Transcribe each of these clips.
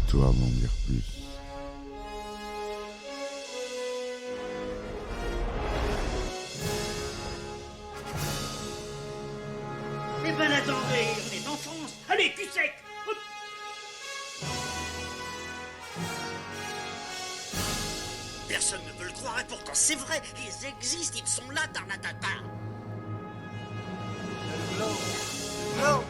Histoire d'en dire plus. Eh ben attendez, on est en France. Allez, cul sec. Hop. Personne ne peut le croire et pourtant c'est vrai. Ils existent, ils sont là, Tarnatata. Non.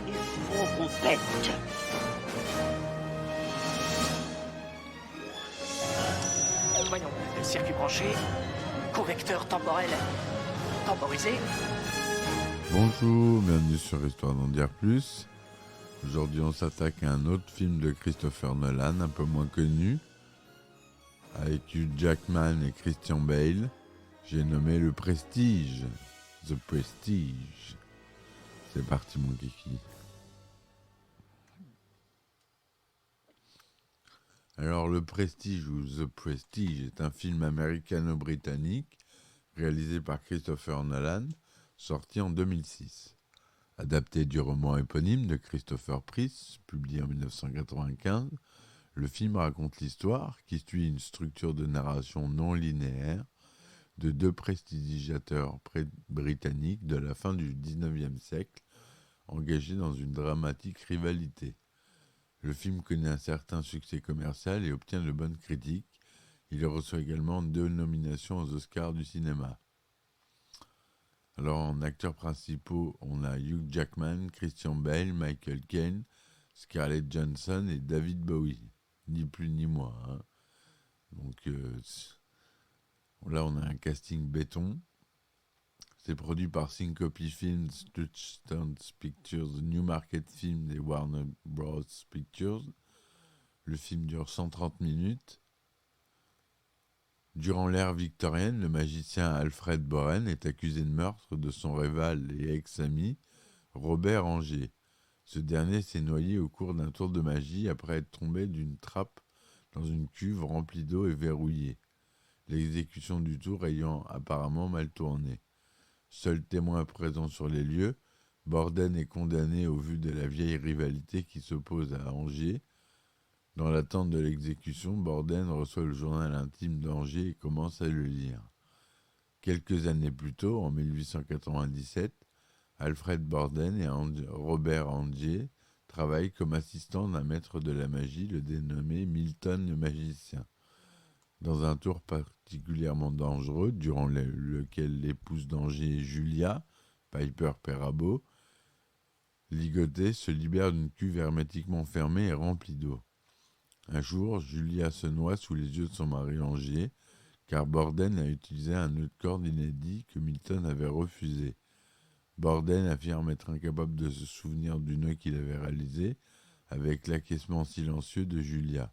Il faut qu'on pète. Voyons, circuit branché, convecteur temporel temporisé. Bonjour, bienvenue sur Histoire d'en dire plus. Aujourd'hui, on s'attaque à un autre film de Christopher Nolan, un peu moins connu, avec Hugh Jackman et Christian Bale. J'ai nommé Le Prestige. The Prestige. C'est parti, mon kiki. Alors, Le Prestige ou The Prestige est un film américano-britannique réalisé par Christopher Nolan, sorti en 2006. Adapté du roman éponyme de Christopher Priest, publié en 1995, le film raconte l'histoire, qui suit une structure de narration non linéaire, de deux prestigiateurs britanniques de la fin du XIXe siècle, engagés dans une dramatique rivalité. Le film connaît un certain succès commercial et obtient de bonnes critiques. Il reçoit également 2 nominations aux Oscars du cinéma. Alors, en acteurs principaux, on a Hugh Jackman, Christian Bale, Michael Caine, Scarlett Johansson et David Bowie. Ni plus ni moins. Hein. Donc, là, on a un casting béton. C'est produit par Syncope Films, Touchstone Pictures, Newmarket Films et Warner Bros. Pictures. Le film dure 130 minutes. Durant l'ère victorienne, le magicien Alfred Boren est accusé de meurtre de son rival et ex-ami Robert Angier. Ce dernier s'est noyé au cours d'un tour de magie après être tombé d'une trappe dans une cuve remplie d'eau et verrouillée. L'exécution du tour ayant apparemment mal tourné. Seul témoin présent sur les lieux, Borden est condamné au vu de la vieille rivalité qui s'oppose à Angier. Dans l'attente de l'exécution, Borden reçoit le journal intime d'Angier et commence à le lire. Quelques années plus tôt, en 1897, Alfred Borden et Robert Angier travaillent comme assistants d'un maître de la magie, le dénommé Milton le magicien. Dans un tour particulièrement dangereux, durant lequel l'épouse d'Angier, Julia, Piper Perabo, ligotée, se libère d'une cuve hermétiquement fermée et remplie d'eau. Un jour, Julia se noie sous les yeux de son mari Angier, car Borden a utilisé un nœud de corde inédit que Milton avait refusé. Borden affirme être incapable de se souvenir du nœud qu'il avait réalisé, avec l'acquiescement silencieux de Julia.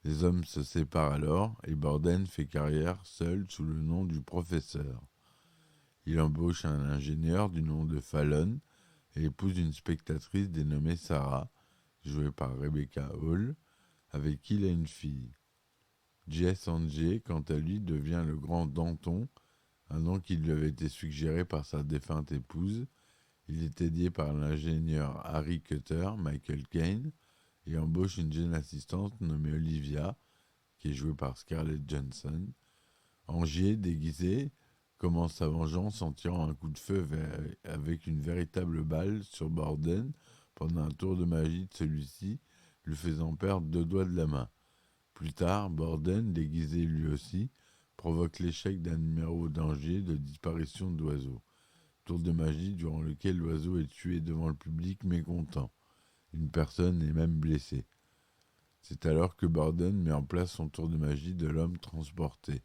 Les hommes se séparent alors, et Borden fait carrière seul sous le nom du professeur. Il embauche un ingénieur du nom de Fallon, et épouse une spectatrice dénommée Sarah, jouée par Rebecca Hall, avec qui il a une fille. Jess Angier, quant à lui, devient le grand Danton, un nom qui lui avait été suggéré par sa défunte épouse. Il est aidé par l'ingénieur Harry Cutter, Michael Caine, et embauche une jeune assistante nommée Olivia, qui est jouée par Scarlett Johansson. Angier, déguisé, commence sa vengeance en tirant un coup de feu avec une véritable balle sur Borden pendant un tour de magie de celui-ci, lui faisant perdre 2 doigts de la main. Plus tard, Borden, déguisé lui aussi, provoque l'échec d'un numéro d'Angier de disparition d'oiseaux. Tour de magie durant lequel l'oiseau est tué devant le public mécontent. Une personne est même blessée. C'est alors que Borden met en place son tour de magie de l'homme transporté.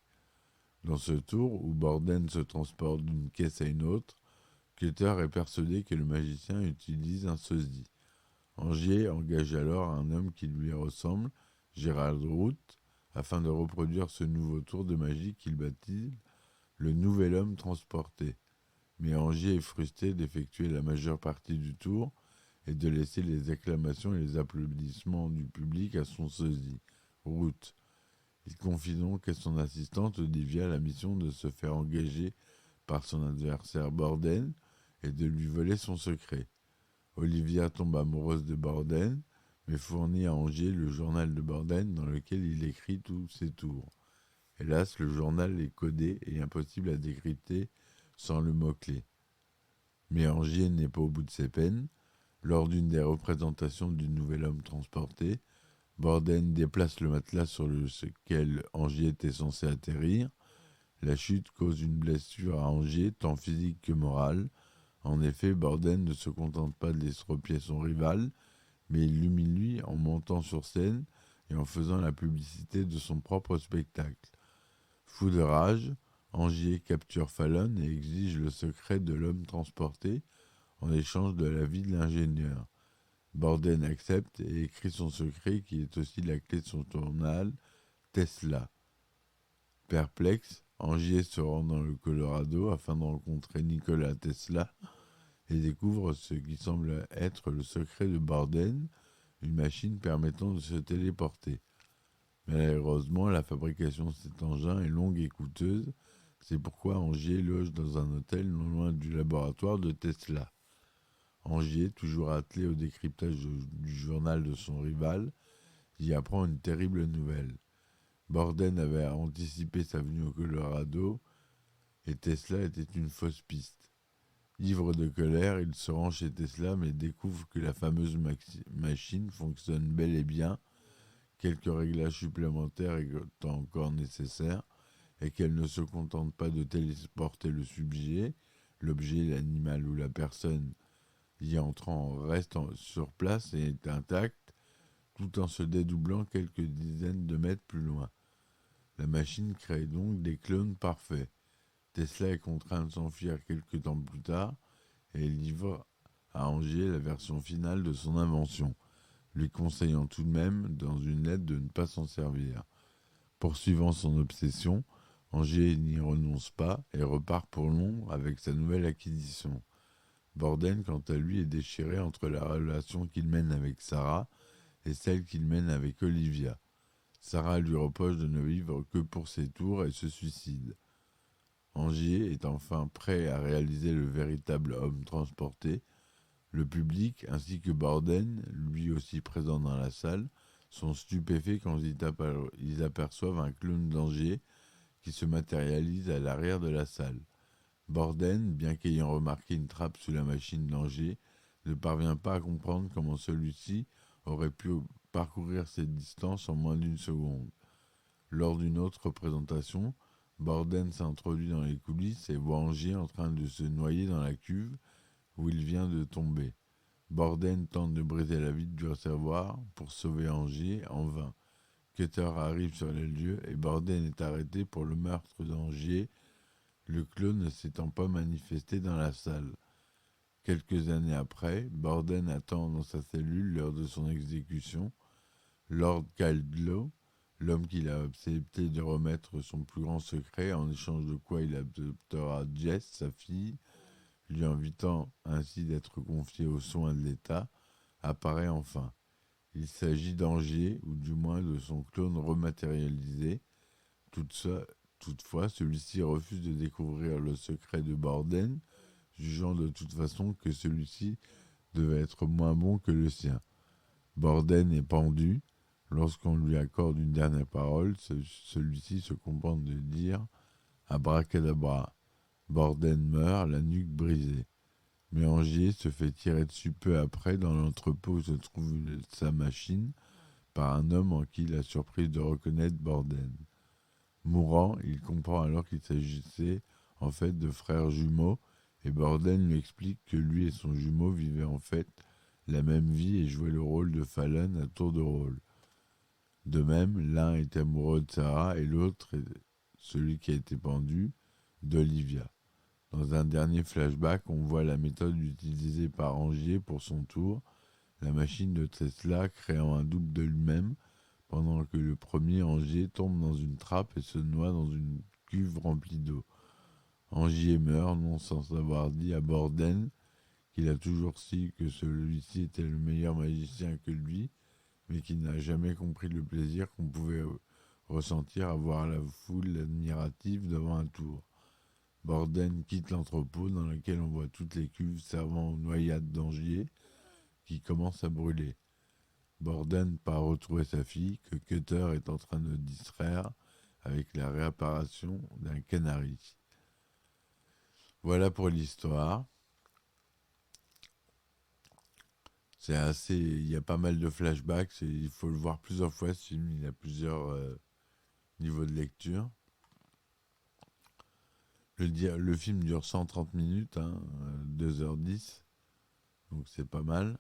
Dans ce tour, où Borden se transporte d'une caisse à une autre, Cutter est persuadé que le magicien utilise un sosie. Angier engage alors un homme qui lui ressemble, Gerald Root, afin de reproduire ce nouveau tour de magie qu'il baptise le nouvel homme transporté. Mais Angier est frustré d'effectuer la majeure partie du tour et de laisser les acclamations et les applaudissements du public à son sosie, Root. Il confie donc à son assistante Olivia la mission de se faire engager par son adversaire Borden et de lui voler son secret. Olivia tombe amoureuse de Borden, mais fournit à Angier le journal de Borden dans lequel il écrit tous ses tours. Hélas, le journal est codé et impossible à décrypter sans le mot-clé. Mais Angier n'est pas au bout de ses peines. Lors d'une des représentations du nouvel homme transporté, Borden déplace le matelas sur lequel Angier était censé atterrir. La chute cause une blessure à Angier, tant physique que morale. En effet, Borden ne se contente pas de estropier son rival, mais il l'humilie en montant sur scène et en faisant la publicité de son propre spectacle. Fou de rage, Angier capture Fallon et exige le secret de l'homme transporté en échange de la vie de l'ingénieur. Borden accepte et écrit son secret qui est aussi la clé de son journal, Tesla. Perplexe, Angier se rend dans le Colorado afin de rencontrer Nikola Tesla et découvre ce qui semble être le secret de Borden, une machine permettant de se téléporter. Malheureusement, la fabrication de cet engin est longue et coûteuse, c'est pourquoi Angier loge dans un hôtel non loin du laboratoire de Tesla. Angier, toujours attelé au décryptage du journal de son rival, y apprend une terrible nouvelle. Borden avait anticipé sa venue au Colorado et Tesla était une fausse piste. Ivre de colère, il se rend chez Tesla mais découvre que la fameuse machine fonctionne bel et bien, quelques réglages supplémentaires étant encore nécessaires, et qu'elle ne se contente pas de téléporter le sujet, l'objet, l'animal ou la personne y entrant reste sur place et est intacte, tout en se dédoublant quelques dizaines de mètres plus loin. La machine crée donc des clones parfaits. Tesla est contraint de s'enfuir quelques temps plus tard et livre à Angier la version finale de son invention, lui conseillant tout de même, dans une lettre, de ne pas s'en servir. Poursuivant son obsession, Angier n'y renonce pas et repart pour Londres avec sa nouvelle acquisition. Borden, quant à lui, est déchiré entre la relation qu'il mène avec Sarah et celle qu'il mène avec Olivia. Sarah lui reproche de ne vivre que pour ses tours et se suicide. Angier est enfin prêt à réaliser le véritable homme transporté. Le public, ainsi que Borden, lui aussi présent dans la salle, sont stupéfaits quand ils aperçoivent un clone d'Angier qui se matérialise à l'arrière de la salle. Borden, bien qu'ayant remarqué une trappe sous la machine d'Angier, ne parvient pas à comprendre comment celui-ci aurait pu parcourir cette distance en moins d'une seconde. Lors d'une autre représentation, Borden s'introduit dans les coulisses et voit Angier en train de se noyer dans la cuve où il vient de tomber. Borden tente de briser la vitre du réservoir pour sauver Angier, en vain. Cutter arrive sur les lieux et Borden est arrêté pour le meurtre d'Angier, le clone ne s'étant pas manifesté dans la salle. Quelques années après, Borden attend dans sa cellule lors de son exécution. Lord Caldlow, l'homme qu'il a accepté de remettre son plus grand secret, en échange de quoi il adoptera Jess, sa fille, lui invitant ainsi d'être confié aux soins de l'État, apparaît enfin. Il s'agit d'Angier, ou du moins de son clone rematérialisé. Toutefois, celui-ci refuse de découvrir le secret de Borden, jugeant de toute façon que celui-ci devait être moins bon que le sien. Borden est pendu. Lorsqu'on lui accorde une dernière parole, celui-ci se contente de dire « Abracadabra ». Borden meurt, la nuque brisée. Mais Angier se fait tirer dessus peu après dans l'entrepôt où se trouve sa machine par un homme en qui il a surprise de reconnaître Borden. Mourant, il comprend alors qu'il s'agissait en fait de frères jumeaux et Borden lui explique que lui et son jumeau vivaient en fait la même vie et jouaient le rôle de Fallon à tour de rôle. De même, l'un est amoureux de Sarah et l'autre, celui qui a été pendu, d'Olivia. Dans un dernier flashback, on voit la méthode utilisée par Angier pour son tour, la machine de Tesla créant un double de lui-même, pendant que le premier Angier tombe dans une trappe et se noie dans une cuve remplie d'eau. Angier meurt, non sans avoir dit à Borden qu'il a toujours su que celui-ci était le meilleur magicien que lui, mais qu'il n'a jamais compris le plaisir qu'on pouvait ressentir à voir la foule admirative devant un tour. Borden quitte l'entrepôt dans lequel on voit toutes les cuves servant aux noyades d'Angier, qui commence à brûler. Borden part retrouver sa fille, que Cutter est en train de distraire avec la réapparition d'un canari. Voilà pour l'histoire. C'est assez, il y a pas mal de flashbacks. Il faut le voir plusieurs fois ce film. Il a plusieurs niveaux de lecture. Le film dure 130 minutes, 2h10. Donc c'est pas mal.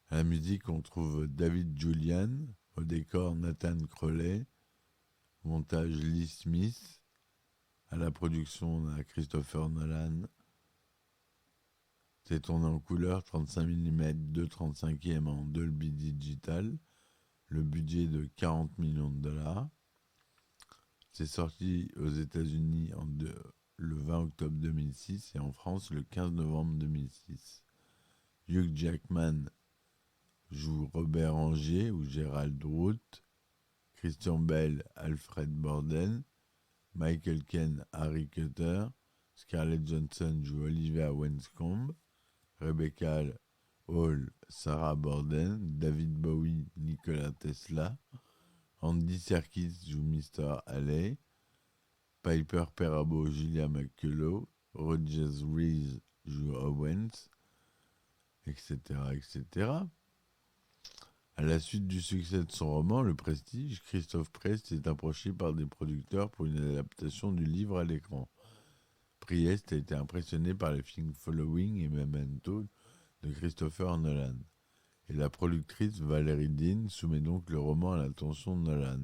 À la musique, on trouve David Julian. Au décor, Nathan Crowley. Montage, Lee Smith. À la production, on a Christopher Nolan. C'est tourné en couleur 35 mm 2/35 en Dolby Digital. Le budget de 40 millions de dollars. C'est sorti aux États-Unis le 20 octobre 2006 et en France le 15 novembre 2006. Hugh Jackman joue Robert Angier ou Gerald Root. Christian Bale, Alfred Borden. Michael Caine, Harry Cutter. Scarlett Johansson joue Olivia Wenscombe. Rebecca Hall, Sarah Borden. David Bowie, Nikola Tesla. Andy Serkis joue Mr. Halley. Piper Perabo, Julia McCullough. Rogers Rees joue Owens, etc., etc. À la suite du succès de son roman, Le Prestige, Christophe Priest est approché par des producteurs pour une adaptation du livre à l'écran. Priest a été impressionné par les films Following et Memento de Christopher Nolan. Et la productrice Valerie Dean soumet donc le roman à l'attention de Nolan.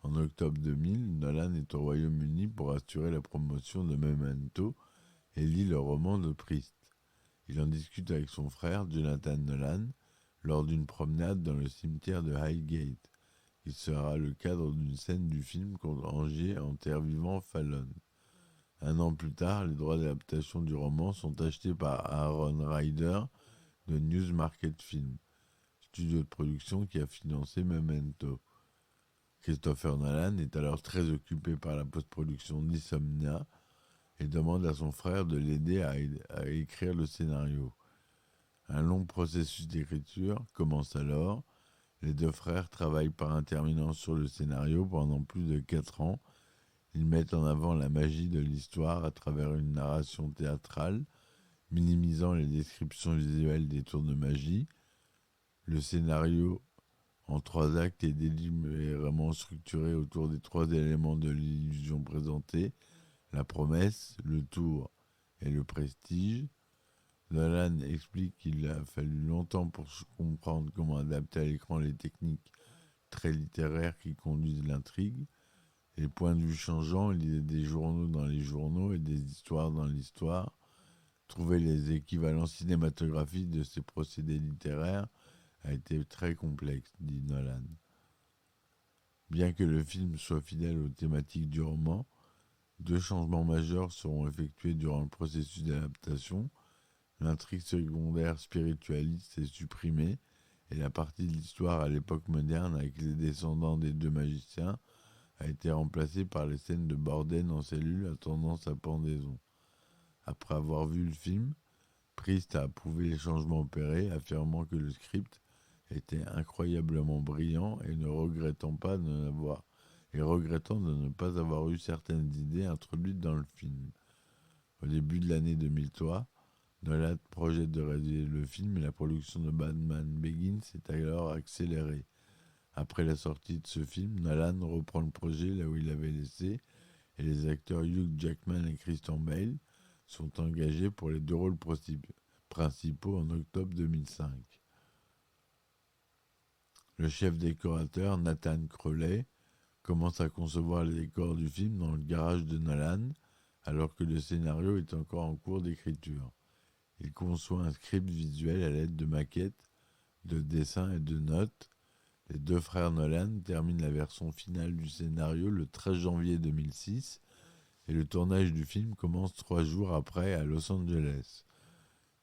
En octobre 2000, Nolan est au Royaume-Uni pour assurer la promotion de Memento et lit le roman de Priest. Il en discute avec son frère Jonathan Nolan lors d'une promenade dans le cimetière de Highgate. Il sera le cadre d'une scène du film quand Angier enterre vivant Fallon. Un an plus tard, les droits d'adaptation du roman sont achetés par Aaron Ryder de Newsmarket Film, studio de production qui a financé Memento. Christopher Nolan est alors très occupé par la post-production d'Insomnia et demande à son frère de l'aider à écrire le scénario. Un long processus d'écriture commence alors. Les deux frères travaillent par intermittence sur le scénario pendant plus de 4 ans. Ils mettent en avant la magie de l'histoire à travers une narration théâtrale, minimisant les descriptions visuelles des tours de magie. Le scénario, en 3 actes, est délibérément structuré autour des 3 éléments de l'illusion présentée, la promesse, le tour et le prestige. Nolan explique qu'il a fallu longtemps pour comprendre comment adapter à l'écran les techniques très littéraires qui conduisent l'intrigue. Les points de vue changeants, il y a des journaux dans les journaux et des histoires dans l'histoire. Trouver les équivalents cinématographiques de ces procédés littéraires a été très complexe, dit Nolan. Bien que le film soit fidèle aux thématiques du roman, 2 changements majeurs seront effectués durant le processus d'adaptation. L'intrigue secondaire spiritualiste est supprimée et la partie de l'histoire à l'époque moderne avec les descendants des 2 magiciens a été remplacée par les scènes de Borden en cellule à tendance à pendaison. Après avoir vu le film, Priest a approuvé les changements opérés, affirmant que le script était incroyablement brillant et regrettant de ne pas avoir eu certaines idées introduites dans le film. Au début de l'année 2003, Nolan projette de réaliser le film et la production de Batman Begins s'est alors accélérée. Après la sortie de ce film, Nolan reprend le projet là où il l'avait laissé et les acteurs Hugh Jackman et Christian Bale sont engagés pour les 2 rôles principaux en octobre 2005. Le chef décorateur, Nathan Crowley, commence à concevoir les décors du film dans le garage de Nolan, alors que le scénario est encore en cours d'écriture. Il conçoit un script visuel à l'aide de maquettes, de dessins et de notes. Les 2 frères Nolan terminent la version finale du scénario le 13 janvier 2006 et le tournage du film commence 3 jours après à Los Angeles.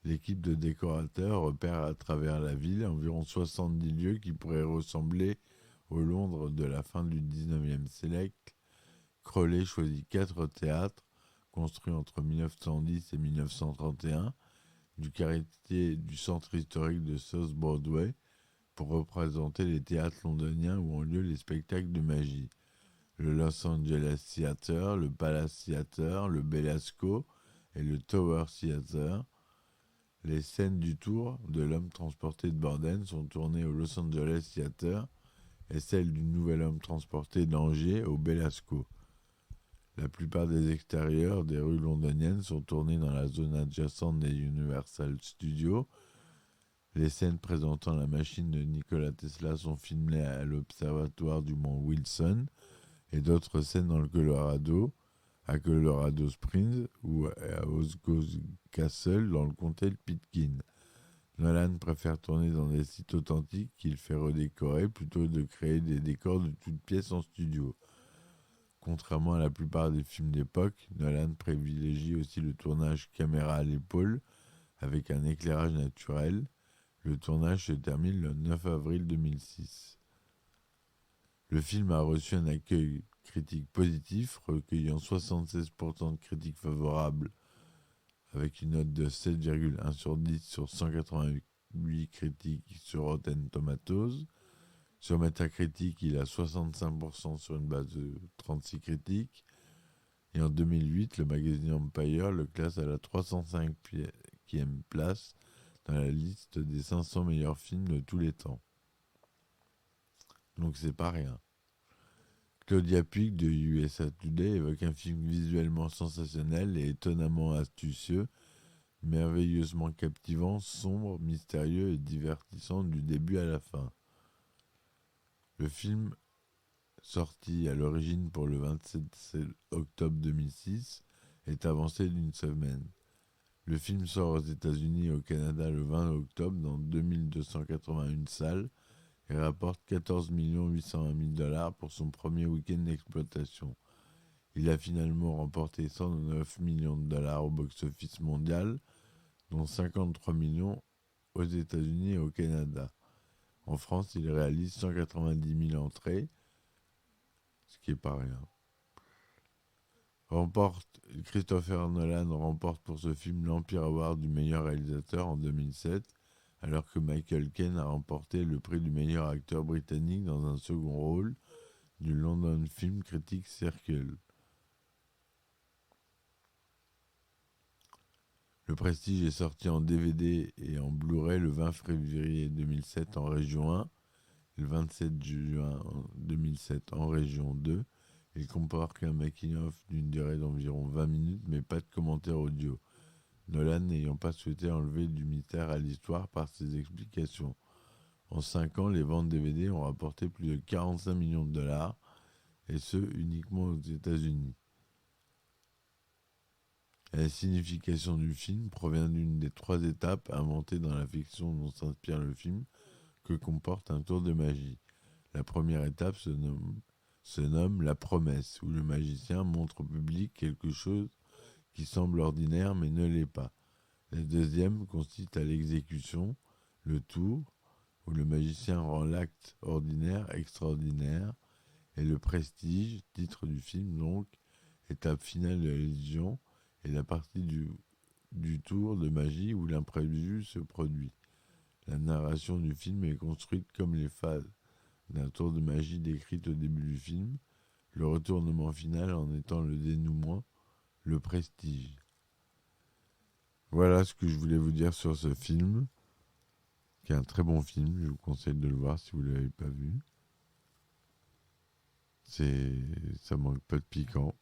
L'équipe de décorateurs repère à travers la ville environ 70 lieux qui pourraient ressembler au Londres de la fin du 19e siècle. Crowley choisit 4 théâtres construits entre 1910 et 1931, du quartier du centre historique de South Broadway pour représenter les théâtres londoniens où ont lieu les spectacles de magie. Le Los Angeles Theatre, le Palace Theatre, le Belasco et le Tower Theatre. Les scènes du tour de l'homme transporté de Borden sont tournées au Los Angeles Theatre et celles du nouvel homme transporté d'Angers au Belasco. La plupart des extérieurs des rues londoniennes sont tournés dans la zone adjacente des Universal Studios. Les scènes présentant la machine de Nikola Tesla sont filmées à l'observatoire du mont Wilson et d'autres scènes dans le Colorado, à Colorado Springs ou à Osgood Castle dans le comté de Pitkin. Nolan préfère tourner dans des sites authentiques qu'il fait redécorer plutôt que de créer des décors de toutes pièces en studio. Contrairement à la plupart des films d'époque, Nolan privilégie aussi le tournage caméra à l'épaule avec un éclairage naturel. Le tournage se termine le 9 avril 2006. Le film a reçu un accueil critique positif, recueillant 76% de critiques favorables avec une note de 7,1 sur 10 sur 188 critiques sur Rotten Tomatoes. Sur Metacritic, il a 65% sur une base de 36 critiques. Et en 2008, le magazine Empire le classe à la 305e place dans la liste des 500 meilleurs films de tous les temps. Donc c'est pas rien. Claudia Puig de USA Today évoque un film visuellement sensationnel et étonnamment astucieux, merveilleusement captivant, sombre, mystérieux et divertissant du début à la fin. Le film, sorti à l'origine pour le 27 octobre 2006, est avancé d'une semaine. Le film sort aux États-Unis et au Canada le 20 octobre dans 2281 salles et rapporte 14 820 000 $ pour son premier week-end d'exploitation. Il a finalement remporté 109 millions de dollars au box-office mondial, dont 53 millions aux États-Unis et au Canada. En France, il réalise 190 000 entrées, ce qui n'est pas rien. Christopher Nolan remporte pour ce film l'Empire Award du meilleur réalisateur en 2007, alors que Michael Caine a remporté le prix du meilleur acteur britannique dans un second rôle du London Film Critics Circle. Le Prestige est sorti en DVD et en Blu-ray le 20 février 2007 en région 1, le 27 juin 2007 en région 2. Il comporte un making-of d'une durée d'environ 20 minutes, mais pas de commentaires audio. Nolan n'ayant pas souhaité enlever du mystère à l'histoire par ses explications. En 5 ans, les ventes DVD ont rapporté plus de 45 millions de dollars, et ce uniquement aux États-Unis. La signification du film provient d'une des 3 étapes inventées dans la fiction dont s'inspire le film, que comporte un tour de magie. La première étape se nomme la promesse, où le magicien montre au public quelque chose qui semble ordinaire mais ne l'est pas. La deuxième consiste à l'exécution, le tour, où le magicien rend l'acte ordinaire extraordinaire, et le prestige, titre du film donc, étape finale de la illusion, est la partie du tour de magie où l'imprévu se produit. La narration du film est construite comme les phases d'un tour de magie décrite au début du film, le retournement final en étant le dénouement, le prestige. Voilà ce que je voulais vous dire sur ce film, qui est un très bon film, je vous conseille de le voir si vous ne l'avez pas vu. Ça manque pas de piquant.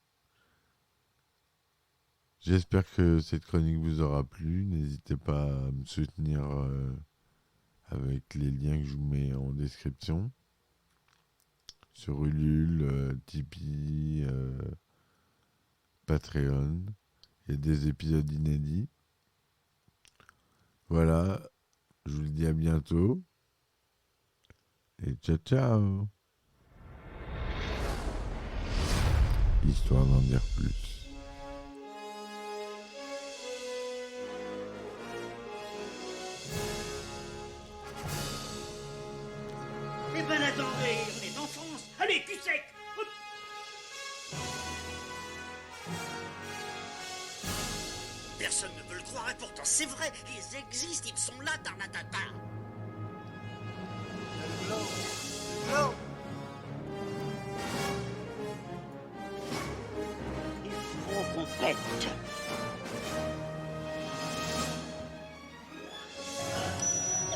J'espère que cette chronique vous aura plu. N'hésitez pas à me soutenir avec les liens que je vous mets en description. Sur Ulule, Tipeee, Patreon. Il y a des épisodes inédits. Voilà. Je vous dis à bientôt. Et ciao ciao. Histoire d'en dire plus. Eh ben attendez, on est en France. Allez, cul sec. Personne ne veut le croire et pourtant c'est vrai. Ils existent, ils sont là, Tarnatata. Le glow. Le glow. Il faut qu'on pète.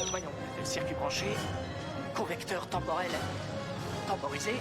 Voyons, circuit branché, correcteur temporel temporisé,